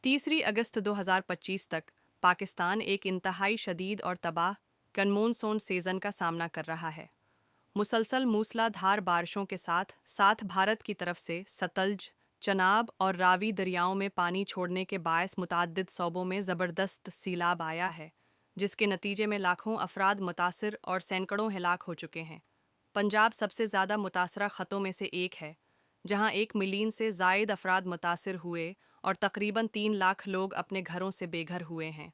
3 अगस्त 2025 तक पाकिस्तान एक इंतहाई शदीद और तबाह कनमूनसून सीज़न का सामना कर रहा है। मुसलसल मूसलाधार बारिशों के साथ साथ भारत की तरफ से सतलज, चनाब और रावी दरियाओं में पानी छोड़ने के बायस मुतअद्दिद सूबों में ज़बरदस्त सैलाब आया है, जिसके नतीजे में लाखों अफराद मुतासिर और सैकड़ों हलाक हो चुके हैं। पंजाब सबसे ज़्यादा मुतासरा ख़तों में से एक है, जहां 1 मिलियन से ज़ायद अफराद मुतासिर हुए और तकरीबन 3 लाख लोग अपने घरों से बेघर हुए हैं।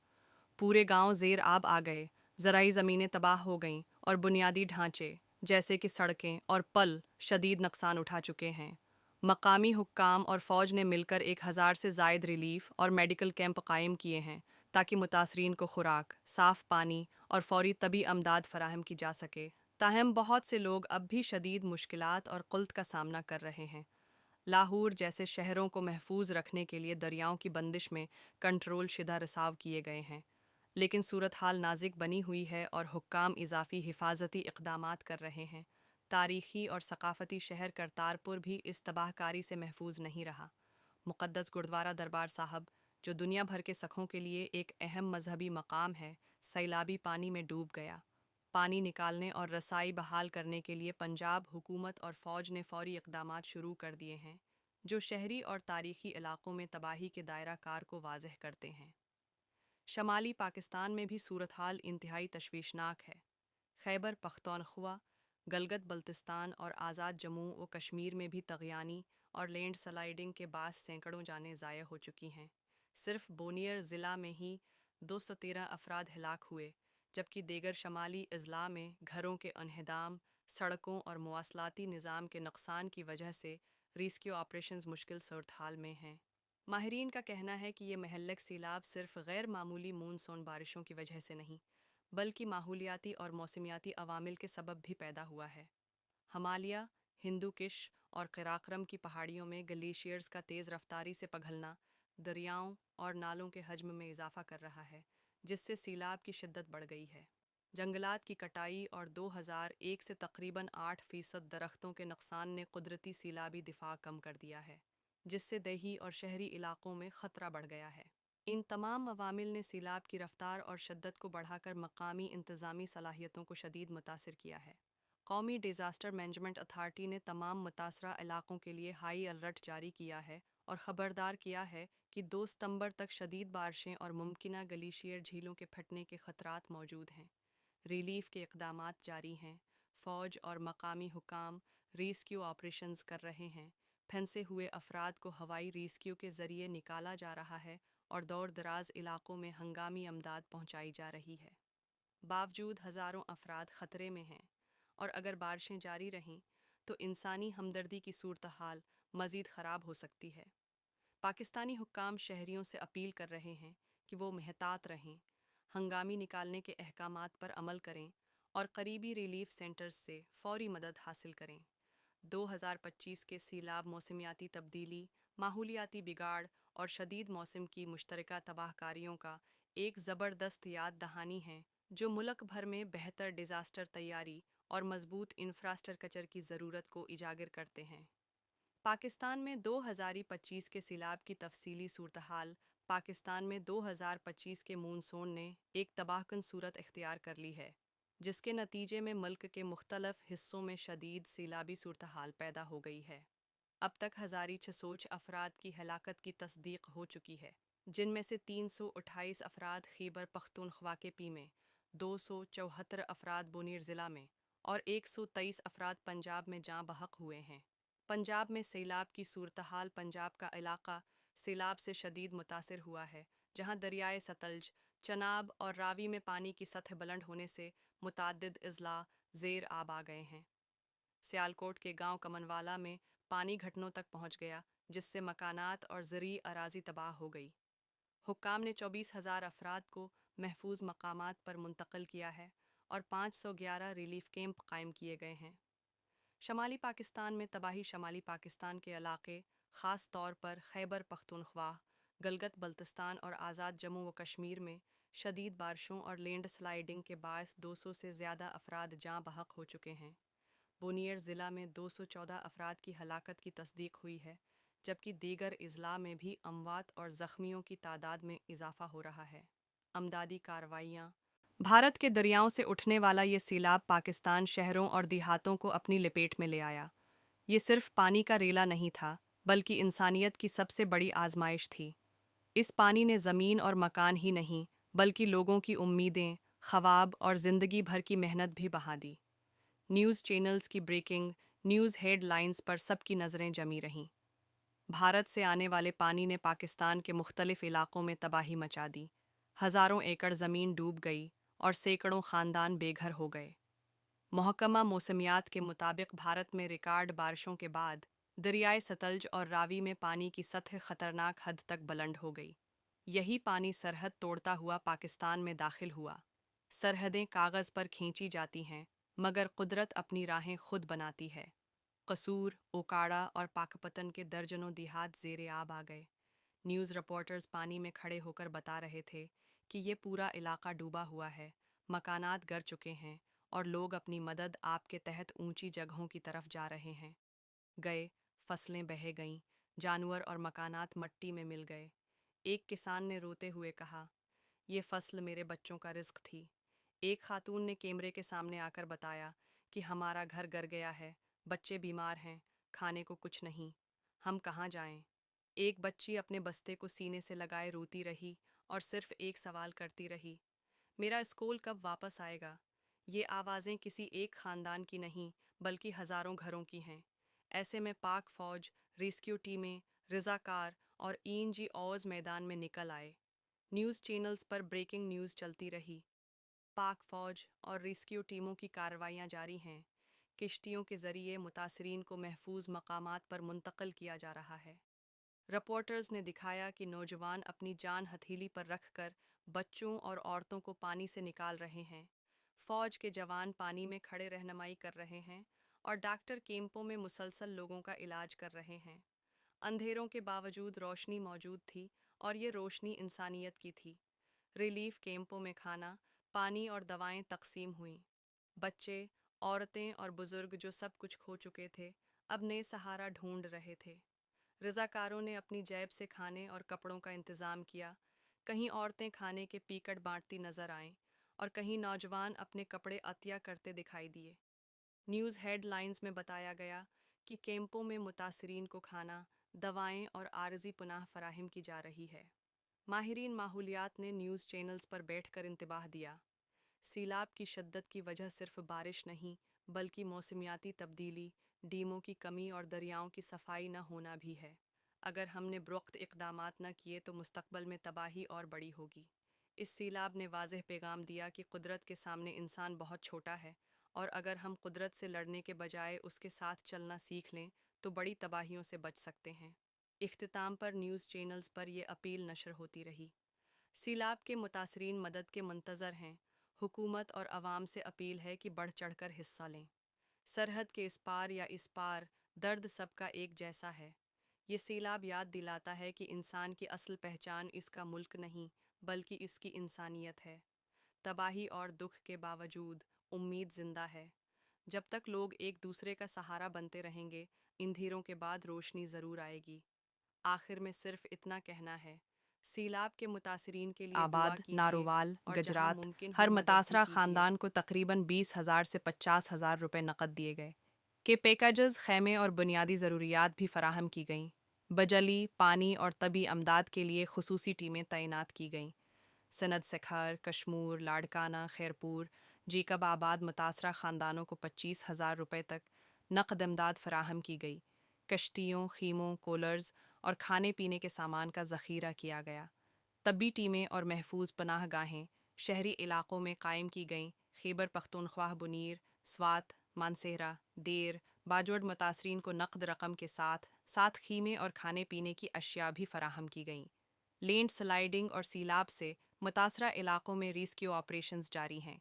पूरे गांव ज़ेर आब आ गए, ज़राई ज़मीनें तबाह हो गईं और बुनियादी ढांचे जैसे कि सड़कें और पल शदीद नुकसान उठा चुके हैं। मकामी हुक्काम और फ़ौज ने मिलकर 1,000 से ज़ायद रिलीफ और मेडिकल कैंप कायम किए हैं ताकि मुतासरीन को खुराक, साफ़ पानी और फौरी तबी अमदाद फराहम की जा सके। ताहम बहुत से लोग अब भी शदीद मुश्किलात और क़ुल्त का सामना कर रहे हैं। लाहौर जैसे शहरों को महफूज रखने के लिए दरियाओं की बंदिश में कंट्रोल शुदा रिसाव किए गए हैं, लेकिन सूरत हाल नाजुक बनी हुई है और हुक्काम इजाफी हिफाजती इक़दामात कर रहे हैं। तारीख़ी और सकाफ़ती शहर करतारपुर भी इस तबाहकारी से महफूज नहीं रहा। मुक़द्दस गुरुद्वारा दरबार साहब, जो दुनिया भर के सखों के लिए एक अहम मजहबी मकाम है, सैलाबी पानी में डूब गया। पानी निकालने और रसाई बहाल करने के लिए पंजाब हुकूमत और फ़ौज ने फ़ौरी इक़दामात शुरू कर दिए हैं, जो शहरी और तारीख़ी इलाक़ों में तबाही के दायरा कार को वाज़ेह करते हैं। शमाली पाकिस्तान में भी सूरत हाल इंतहाई तशवीशनाक है। खैबर पख्तूनख्वा, गलगत बल्तिस्तान और आज़ाद जम्मू व कश्मीर में भी तग़यानी और लैंड स्लाइडिंग के बाद सैकड़ों जानें ज़ाया हो चुकी हैं। सिर्फ बोनियर ज़िला में ही 213 अफराद हलाक हुए, जबकि देगर शमाली अज़ला में घरों के अनहदाम, सड़कों और मवासलाती निज़ाम के नुकसान की वजह से रेस्क्यू ऑपरेशंस मुश्किल सूरत हाल में हैं। माहिरीन का कहना है कि ये महल्लक सैलाब सिर्फ गैर मामूली मूनसून बारिशों की वजह से नहीं, बल्कि माहौलियाती और मौसमियाती अवामिल के सबब भी पैदा हुआ है। हिमालय, हिंदू किश और कराकरम की पहाड़ियों में ग्लेशियर्स का तेज़ रफ्तारी से पिघलना दरियाओं और नालों के हजम में इजाफा कर रहा है, जिससे सैलाब की शिद्दत बढ़ गई है। जंगलात की कटाई और 2001 से तकरीबन 8% दरख्तों के नुकसान ने कुदरती सैलाबी दिफा कम कर दिया है, जिससे देही और शहरी इलाकों में ख़तरा बढ़ गया है। इन तमाम अवामिल ने सैलाब की रफ्तार और शिद्दत को बढ़ाकर मकामी इंतज़ामी सलाहियतों को शदीद मुतासिर किया है। कौमी डिज़ास्टर मैनेजमेंट अथॉरिटी ने तमाम मुतासरा इलाकों के लिए हाई अलर्ट जारी किया है और ख़बरदार किया है कि 2 सितंबर तक शदीद बारिशें और मुमकिना ग्लेशियर झीलों के फटने के ख़तरात मौजूद हैं। रिलीफ के इक़दामात जारी हैं। फ़ौज और मकामी हुकाम रेस्क्यू ऑपरेशंस कर रहे हैं। फंसे हुए अफराद को हवाई रेस्क्यू के ज़रिए निकाला जा रहा है और दूर दराज इलाकों में हंगामी अमदाद पहुंचाई जा रही है। बावजूद हज़ारों अफराद ख़तरे में हैं और अगर बारिशें जारी रहें तो इंसानी हमदर्दी की सूरत हाल मज़ीद ख़राब हो सकती है। पाकिस्तानी हुक्काम शहरियों से अपील कर रहे हैं कि वो महतात रहें, हंगामी निकालने के अहकामात पर अमल करें और करीबी रिलीफ सेंटर्स से फ़ौरी मदद हासिल करें। 2025 के सैलाब मौसमियाती तब्दीली, माहौलियाती बिगाड़ और शदीद मौसम की मुश्तरका तबाहकारियों का एक ज़बरदस्त याद दहानी है, जो मुल्क भर में बेहतर डिज़ास्टर तैयारी और मजबूत इंफ्रास्ट्रक्चर की ज़रूरत को उजागर करते हैं। पाकिस्तान में 2025 के सैलाब की तफसीली सूरत हाल। पाकिस्तान में 2025 के मूनसून ने एक तबाहकुन सूरत इख्तियार कर ली है, जिसके नतीजे में मुल्क के मुख्तलिफ हिस्सों में शदीद सैलाबी सूरत हाल पैदा हो गई है। अब तक 1600 अफराद की हलाकत की तस्दीक हो चुकी है, जिनमें से 328 अफराद खैबर पख्तूनख्वा के पी में, 274 अफराद बोनीर ज़िला में और 123 अफराद पंजाब में जाँ बहक हुए हैं। पंजाब में सैलाब की सूरत हाल। पंजाब का इलाका सैलाब से शदीद मुतासिर हुआ है, जहाँ दरियाए सतलज, चनाब और रावी में पानी की सतह बुलंद होने से मुतअद्दिद अज़ला ज़ेर आब आ गए हैं। सियालकोट के गांव कमनवाला में पानी घुटनों तक पहुंच गया, जिससे मकानात और ज़रूरी अराजी तबाह हो गई। हुक्काम ने 24,000 अफराद को महफूज मकामात पर मुंतकिल किया है और 511 रिलीफ कैंप कायम किए गए हैं। शमाली पाकिस्तान में तबाही। शमाली पाकिस्तान के इलाके, ख़ास तौर पर खैबर पख्तूनख्वा, गलगत बल्तिस्तान और आज़ाद जम्मू व कश्मीर में शदीद बारिशों और लैंड स्लाइडिंग के बायस 200 से ज़्यादा अफराद जाँ बहक हो चुके हैं। बोनियर ज़िला में 214 अफराद की हलाकत की तस्दीक हुई है, جبکہ دیگر اضلاع میں بھی اموات اور زخمیوں کی تعداد میں اضافہ ہو رہا ہے۔ امدادی کارروائیاں۔ بھارت کے دریاؤں سے اٹھنے والا یہ سیلاب پاکستان شہروں اور دیہاتوں کو اپنی لپیٹ میں لے آیا۔ یہ صرف پانی کا ریلا نہیں تھا، بلکہ انسانیت کی سب سے بڑی آزمائش تھی۔ اس پانی نے زمین اور مکان ہی نہیں، بلکہ لوگوں کی امیدیں، خواب اور زندگی بھر کی محنت بھی بہا دی۔ نیوز چینلز کی بریکنگ نیوز ہیڈ لائنز پر سب کی نظریں جمی رہیں۔ بھارت سے آنے والے پانی نے پاکستان کے مختلف علاقوں میں تباہی مچا دی۔ ہزاروں ایکڑ زمین ڈوب گئی اور سینکڑوں خاندان بے گھر ہو گئے۔ محکمہ موسمیات کے مطابق بھارت میں ریکارڈ بارشوں کے بعد دریائے ستلج اور راوی میں پانی کی سطح خطرناک حد تک بلند ہو گئی۔ یہی پانی سرحد توڑتا ہوا پاکستان میں داخل ہوا۔ سرحدیں کاغذ پر کھینچی جاتی ہیں، مگر قدرت اپنی راہیں خود بناتی ہے۔ قصور، اوکاڑا اور پاکپتن کے درجنوں دیہات زیر آب آ گئے۔ نیوز رپورٹرز پانی میں کھڑے ہو کر بتا رہے تھے کہ یہ پورا علاقہ ڈوبا ہوا ہے، مکانات گر چکے ہیں اور لوگ اپنی مدد آپ کے تحت اونچی جگہوں کی طرف جا رہے ہیں۔ گئے، فصلیں بہہ گئیں، جانور اور مکانات مٹی میں مل گئے۔ ایک کسان نے روتے ہوئے کہا، یہ فصل میرے بچوں کا رزق تھی۔ ایک خاتون نے کیمرے کے سامنے آ کر بتایا کہ ہمارا گھر گر گیا ہے، بچے بیمار ہیں، کھانے کو کچھ نہیں، ہم کہاں جائیں؟ ایک بچی اپنے بستے کو سینے سے لگائے روتی رہی اور صرف ایک سوال کرتی رہی، میرا اسکول کب واپس آئے گا؟ یہ آوازیں کسی ایک خاندان کی نہیں، بلکہ ہزاروں گھروں کی ہیں۔ ایسے میں پاک فوج، ریسکیو ٹیمیں، رضاکار اور این جی اوز میدان میں نکل آئے۔ نیوز چینلز پر بریکنگ نیوز چلتی رہی۔ پاک فوج اور ریسکیو ٹیموں کی کارروائیاں جاری ہیں۔ کشتیوں کے ذریعے متاثرین کو محفوظ مقامات پر منتقل کیا جا رہا ہے۔ رپورٹرز نے دکھایا کہ نوجوان اپنی جان ہتھیلی پر رکھ کر بچوں اور عورتوں کو پانی سے نکال رہے ہیں۔ فوج کے جوان پانی میں کھڑے رہنمائی کر رہے ہیں اور ڈاکٹر کیمپوں میں مسلسل لوگوں کا علاج کر رہے ہیں۔ اندھیروں کے باوجود روشنی موجود تھی اور یہ روشنی انسانیت کی تھی۔ ریلیف کیمپوں میں کھانا، پانی اور دوائیں تقسیم ہوئیں۔ بچے، عورتیں اور بزرگ جو سب کچھ کھو چکے تھے، اب نئے سہارا ڈھونڈ رہے تھے۔ رضاکاروں نے اپنی جیب سے کھانے اور کپڑوں کا انتظام کیا۔ کہیں عورتیں کھانے کے پیکٹ بانٹتی نظر آئیں اور کہیں نوجوان اپنے کپڑے عطیہ کرتے دکھائی دیے۔ نیوز ہیڈ لائنز میں بتایا گیا کہ کیمپوں میں متاثرین کو کھانا، دوائیں اور عارضی پناہ فراہم کی جا رہی ہے۔ ماہرین ماحولیات نے نیوز چینلز پر بیٹھ کر انتباہ دیا، سیلاب کی شدت کی وجہ صرف بارش نہیں، بلکہ موسمیاتی تبدیلی، ڈیموں کی کمی اور دریاؤں کی صفائی نہ ہونا بھی ہے۔ اگر ہم نے بروقت اقدامات نہ کیے تو مستقبل میں تباہی اور بڑی ہوگی۔ اس سیلاب نے واضح پیغام دیا کہ قدرت کے سامنے انسان بہت چھوٹا ہے، اور اگر ہم قدرت سے لڑنے کے بجائے اس کے ساتھ چلنا سیکھ لیں تو بڑی تباہیوں سے بچ سکتے ہیں۔ اختتام پر نیوز چینلز پر یہ اپیل نشر ہوتی رہی، سیلاب کے متاثرین مدد کے منتظر ہیں، حکومت اور عوام سے اپیل ہے کہ بڑھ چڑھ کر حصہ لیں۔ سرحد کے اس پار یا اس پار، درد سب کا ایک جیسا ہے۔ یہ سیلاب یاد دلاتا ہے کہ انسان کی اصل پہچان اس کا ملک نہیں، بلکہ اس کی انسانیت ہے۔ تباہی اور دکھ کے باوجود امید زندہ ہے۔ جب تک لوگ ایک دوسرے کا سہارا بنتے رہیں گے، اندھیروں کے بعد روشنی ضرور آئے گی۔ آخر میں صرف اتنا کہنا ہے، سیلاب کے متاثرین کے لیے دعا آباد، کیجیے نارووال، اور جہاں گجرات، ممکن ہو ہر مدد بھی متاثرہ کیجیے۔ خاندان کو تقریباً 20,000 سے 50,000 روپے نقد دیے گئے کہ پیکجز، خیمے اور بنیادی ضروریات بھی فراہم کی گئیں۔ بجلی، پانی اور طبی امداد کے لیے خصوصی ٹیمیں تعینات کی گئیں۔ سند سکھر، کشمور، لاڑکانہ، خیرپور، جیکب آباد متاثرہ خاندانوں کو 25,000 روپے تک نقد امداد فراہم کی گئی۔ کشتیوں، خیموں، کولرز اور کھانے پینے کے سامان کا ذخیرہ کیا گیا۔ طبی ٹیمیں اور محفوظ پناہ گاہیں شہری علاقوں میں قائم کی گئیں۔ خیبر پختونخوا، بنیر، سوات، مانسہرہ، دیر، باجوڑ متاثرین کو نقد رقم کے ساتھ ساتھ خیمے اور کھانے پینے کی اشیاء بھی فراہم کی گئیں۔ لینڈ سلائیڈنگ اور سیلاب سے متاثرہ علاقوں میں ریسکیو آپریشنز جاری ہیں۔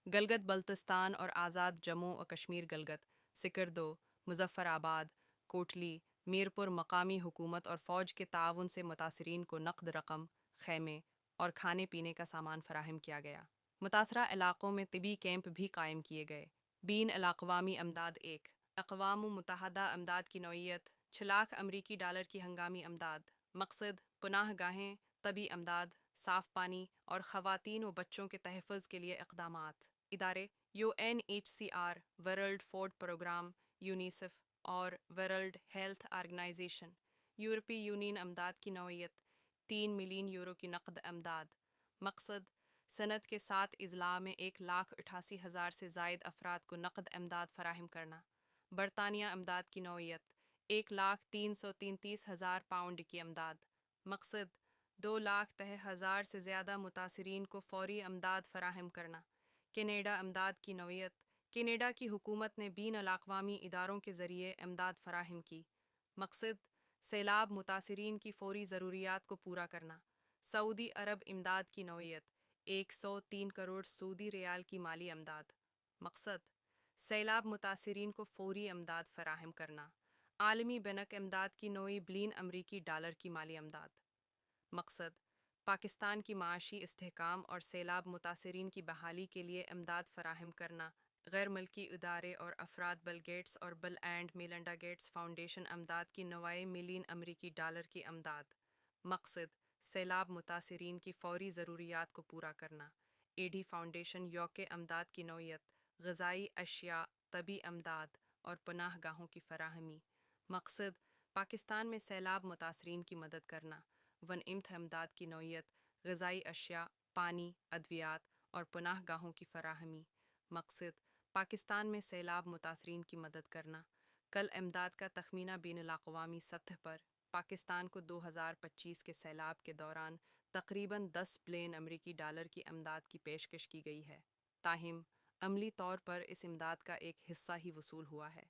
گلگت بلتستان اور آزاد جموں و کشمیر گلگت، سکردو، مظفر آباد، کوٹلی، میرپور مقامی حکومت اور فوج کے تعاون سے متاثرین کو نقد رقم، خیمے اور کھانے پینے کا سامان فراہم کیا گیا۔ متاثرہ علاقوں میں طبی کیمپ بھی قائم کیے گئے۔ بین الاقوامی امداد۔ اقوام متحدہ امداد کی نوعیت 6 लाख अमरीकी डॉलर की हंगामी अमदाद। मकसद पनाह गाहें, तबी अमदाद, साफ पानी और ख़वातीन व बच्चों के तहफ़्फ़ुज़ के लिए इक़दामात। इदारे UNHCR, World Food Programme, UNICEF और वर्ल्ड हेल्थ ऑर्गेनाइजेशन। यूरोपीय यूनियन अमदाद की नौयत 3 मिलियन यूरो की नकद अमदाद। मकसद सनत के 7 अजला में 1,88,000 से ज़ायद अफराद को नकद अमदाद फ़राहम करना। बरतानिया अमदाद की नौयत 1,333,000 पाउंड की अमदाद। मकसद 2,10,000 से ज़्यादा मुतासरीन को फ़ौरी अमदाद फ़राहम करना। कनाडा अमदाद की नौयत कनाडा की हुकूमत ने बीन अलाक़वामी इदारों के ज़रिए अमदाद फ़राहम की। मकसद सैलाब मुतासरीन की फ़ौरी ज़रूरियात को पूरा करना। सऊदी अरब इमदाद की नौयत 103 करोड़ सऊदी रियाल की माली अमदाद। मकसद सैलाब मुतासरीन को फ़ौरी अमदाद फ़राहम करना। आलमी बनक अमदाद की नौई बिलियन अमरीकी डॉलर की माली अमदाद। मकसद पाकिस्तान की माशी इस्तेहकाम और सैलाब मुतासरीन की बहाली के लिए अमदाद फ़राहम करना। गैर मुल्की इदारे और अफराद बिल गेट्स और bill and Melinda Gates foundation Amdad की 9 मिलियन अमरीकी डॉलर की अमदाद। मकसद सैलाब मुतासरीन की फ़ौरी ज़रूरियात को पूरा करना। एडी फाउंडेशन यौके अमदाद की नौयत ग़िज़ाई अशिया, तबी अमदाद और पनाह गाहों की फ़राहमी। मकसद पाकिस्तान में सैलाब मुतासरीन की मदद करना। वन इम्त अमदाद की नौयत ग़िज़ाई अशिया, पानी, अद्वियात और पनाह गाहों की फ़राहमी। मकसद पाकिस्तान में सैलाब मुतासरीन की मदद करना। कल अमदाद का तखमीना बैनुल अक़वामी सतह पर पाकिस्तान को 2025 के सैलाब के दौरान तकरीबन 10 बिलियन अमरीकी डॉलर की अमदाद की पेशकश की गई है। ताहिम अमली तौर पर इस इमदाद का एक हिस्सा ही वसूल हुआ है।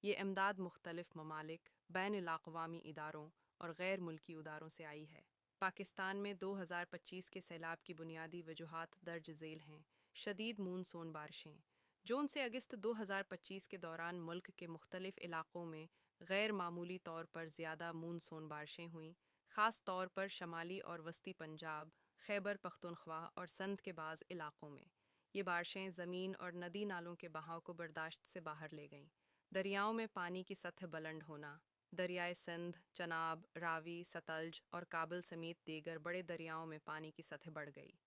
ये इमदाद मुख्तलिफ ममालिक, बैनुल अक़वामी इदारों और गैर मुल्की इदारों से आई है। पाकिस्तान में 2025 के सैलाब की बुनियादी वजूहात दर्ज झेल हैं। शदीद मूनसून बारिशें। जून से अगस्त 2025 के दौरान मुल्क के मुख्तलिफ इलाक़ों में गैर मामूली तौर पर ज़्यादा मूनसून बारिशें हुईं, ख़ास तौर पर शमाली और वस्ती पंजाब, खैबर पख्तूनख्वा और सिंध के बाज़ इलाक़ों में। ये बारिशें ज़मीन और नदी नालों के बहाव को बर्दाश्त से बाहर ले गईं। दरियाओं में पानी की सतह बुलंद होना। दरियाए सिंध, चनाब, रावी, सतलज और काबल समेत दीगर बड़े दरियाओं में पानी की सतह बढ़ गई।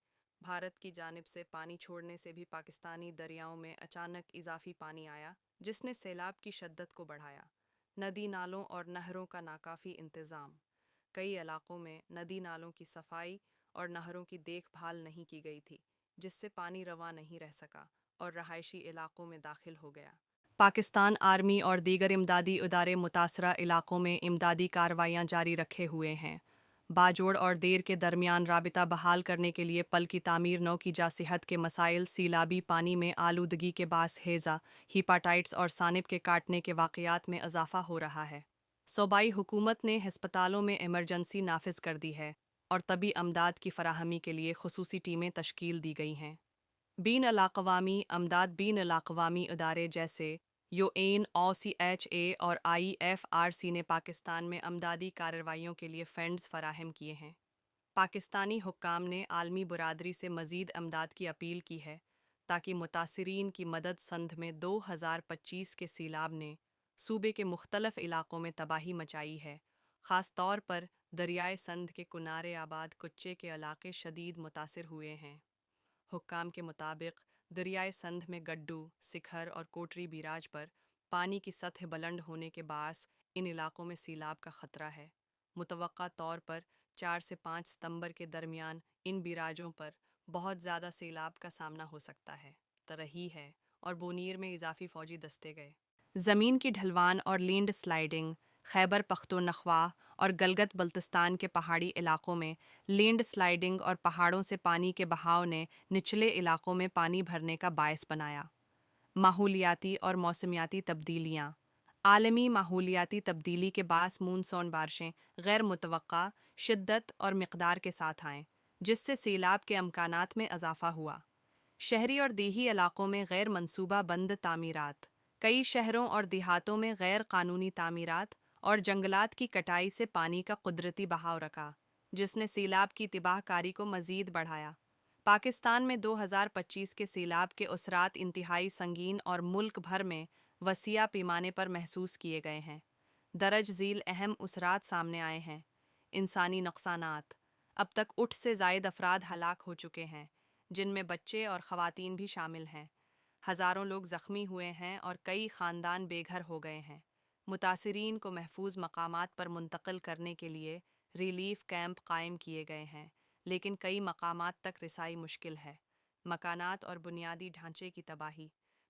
भारत की जानिब से पानी छोड़ने से भी पाकिस्तानी दरियाओं में अचानक इजाफी पानी आया, जिसने सैलाब की शद्दत को बढ़ाया। नदी नालों और नहरों का नाकाफ़ी इंतज़ाम। कई इलाक़ों में नदी नालों की सफाई और नहरों की देखभाल नहीं की गई थी, जिससे पानी रवा नहीं रह सका और रहायशी इलाक़ों में दाखिल हो गया। पाकिस्तान आर्मी और दीगर इमदादी इदारे मुतासरा इलाक़ों में इमदादी कार्रवाइयाँ जारी रखे हुए हैं। बाजोड़ और देर के दरमियान राबिता बहाल करने के लिए पल की तामीर नौ की जा सेहत के मसाइल, सीलाबी पानी में आलूदगी के बास हैज़ा, हीपाटाइट्स और सानिप के काटने के वाक़यात में इजाफ़ा हो रहा है। सूबाई हुकूमत ने हस्पतालों में इमरजेंसी नाफिज कर दी है और तबी अमदाद की फ़राहमी के लिए खुसूसी टीमें तश्कील दी गई हैं। बीन अलाक़वामी अमदाद बीन अलाक़वामी इदारे जैसे यूएन, OCHA और IFRC ने पाकिस्तान में अमदादी कार्रवाइयों के लिए फ़ंड्स फ़राहम किए हैं। पाकिस्तानी हुक्काम ने आलमी बरादरी से मज़ीद अमदाद की अपील की है ताकि मुतासरीन की मदद। संध में 2025 के सीलाब ने सूबे के मुख्तलिफ इलाक़ों में तबाही मचाई है, ख़ास तौर पर दरियाए संध के कुनारे आबाद कुच्चे के इलाक़े शदीद मुतासिर हुए हैं। हुक्काम के मुताबिक दरियाए संध में गड्डू, सिखर और कोटरी बिराज पर पानी की सतह बुलंद होने के बास इन इलाक़ों में सीलाब का ख़तरा है। मुतवक्का तौर पर 4 से 5 सितंबर के दरमियान इन बिराजों पर बहुत ज़्यादा सैलाब का सामना हो सकता है। तरही है और बोनीर में इजाफी फ़ौजी दस्ते गए। ज़मीन की ढलवान और लैंड स्लाइडिंग। खैबर पख्तूनख्वा और गलगत बल्तिस्तान के पहाड़ी इलाक़ों में लैंड स्लाइडिंग और पहाड़ों से पानी के बहाव ने निचले इलाक़ों में पानी भरने का बायस बनाया। माहौलियाती और मौसमियाती तब्दीलियाँ। आलमी माहौलियाती तब्दीली के बास मूनसून बारिशें गैर मुतवक्का शिद्दत और मिक़दार के साथ आएँ, जिससे सैलाब के अमकानात में इजाफ़ा हुआ। शहरी और देही इलाक़ों में गैर मनसूबा बंद तामीरात। कई शहरों और देहातों में गैर कानूनी तामीरात और जंगलात की कटाई से पानी का कुदरती बहाव रखा, जिसने सैलाब की तबाहकारी को मज़ीद बढ़ाया। पाकिस्तान में 2025 के सैलाब के असरात इंतहाई संगीन और मुल्क भर में वसीआ पैमाने पर महसूस किए गए हैं। درج ذیل اہم اثرات سامنے آئے ہیں۔ انسانی نقصانات: اب تک 8 سے زائد افراد ہلاک ہو چکے ہیں، جن میں بچے اور خواتین بھی شامل ہیں۔ ہزاروں لوگ زخمی ہوئے ہیں اور کئی خاندان بے گھر ہو گئے ہیں۔ متاثرین کو محفوظ مقامات پر منتقل کرنے کے لیے ریلیف کیمپ قائم کیے گئے ہیں، لیکن کئی مقامات تک رسائی مشکل ہے۔ مکانات اور بنیادی ڈھانچے کی تباہی: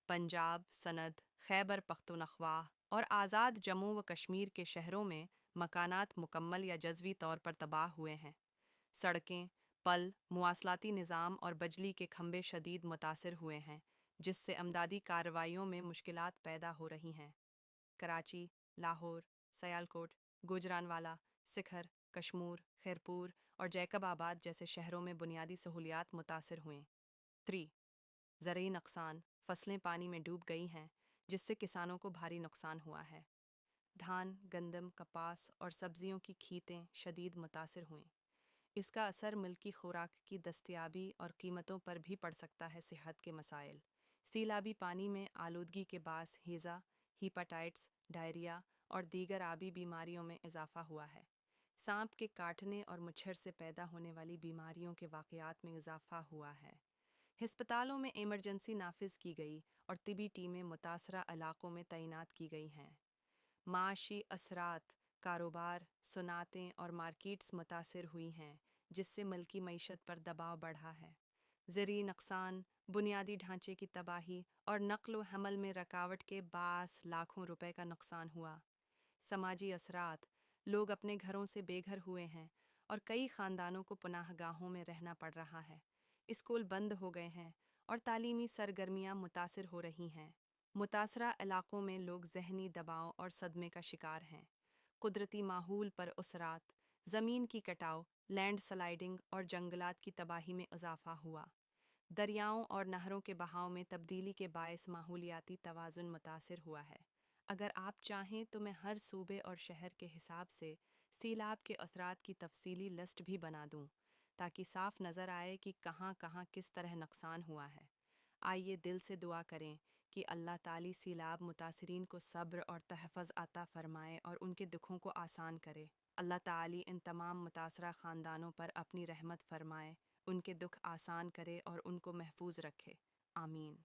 پنجاب، سندھ، خیبر پختونخوا اور آزاد جموں و کشمیر کے شہروں میں مکانات مکمل یا جزوی طور پر تباہ ہوئے ہیں۔ سڑکیں، پل، مواصلاتی نظام اور بجلی کے کھمبے شدید متاثر ہوئے ہیں، جس سے امدادی کارروائیوں میں مشکلات پیدا ہو رہی ہیں۔ کراچی، لاہور، سیالکوٹ، گوجرانوالہ، سکھر، کشمور، خیرپور اور جیکب آباد جیسے شہروں میں بنیادی سہولیات متاثر ہوئیں۔ 3. زرعی نقصان: فصلیں پانی میں ڈوب گئی ہیں، جس سے کسانوں کو بھاری نقصان ہوا ہے۔ دھان، گندم، کپاس اور سبزیوں کی کھیتیں شدید متاثر ہوئیں۔ اس کا اثر ملکی خوراک کی دستیابی اور قیمتوں پر بھی پڑ سکتا ہے۔ صحت کے مسائل: سیلابی پانی میں آلودگی کے باعث ہیزا، ہیپاٹائٹس، ڈائریا اور دیگر آبی بیماریوں میں اضافہ ہوا ہے۔ سانپ کے کاٹنے اور مچھر سے پیدا ہونے والی بیماریوں کے واقعات میں اضافہ ہوا ہے۔ ہسپتالوں میں ایمرجنسی نافذ کی گئی اور طبی ٹیمیں متاثرہ علاقوں میں تعینات کی گئی ہیں۔ معاشی اثرات: کاروبار، صنعتیں اور مارکیٹس متاثر ہوئی ہیں، جس سے ملکی معیشت پر دباؤ بڑھا ہے۔ زرعی نقصان: بنیادی ڈھانچے کی تباہی اور نقل و حمل میں رکاوٹ کے باعث لاکھوں روپے کا نقصان ہوا۔ سماجی اثرات: لوگ اپنے گھروں سے بے گھر ہوئے ہیں اور کئی خاندانوں کو پناہ گاہوں میں رہنا پڑ رہا ہے۔ اسکول بند ہو گئے ہیں اور تعلیمی سرگرمیاں متاثر ہو رہی ہیں۔ متاثرہ علاقوں میں لوگ ذہنی دباؤ اور صدمے کا شکار ہیں۔ قدرتی ماحول پر اثرات: زمین کی کٹاؤ، لینڈ سلائیڈنگ اور جنگلات کی تباہی میں اضافہ ہوا۔ دریاؤں اور نہروں کے بہاؤ میں تبدیلی کے باعث ماحولیاتی توازن متاثر ہوا ہے۔ اگر آپ چاہیں تو میں ہر صوبے اور شہر کے حساب سے سیلاب کے اثرات کی تفصیلی لسٹ بھی بنا دوں، تاکہ صاف نظر آئے کہ کہاں کہاں کس طرح نقصان ہوا ہے۔ آئیے دل سے دعا کریں کہ اللہ تعالی سیلاب متاثرین کو صبر اور تحفظ عطا فرمائے اور ان کے دکھوں کو آسان کرے۔ اللہ تعالی ان تمام متاثرہ خاندانوں پر اپنی رحمت فرمائے، ان کے دکھ آسان کرے اور ان کو محفوظ رکھے۔ آمین۔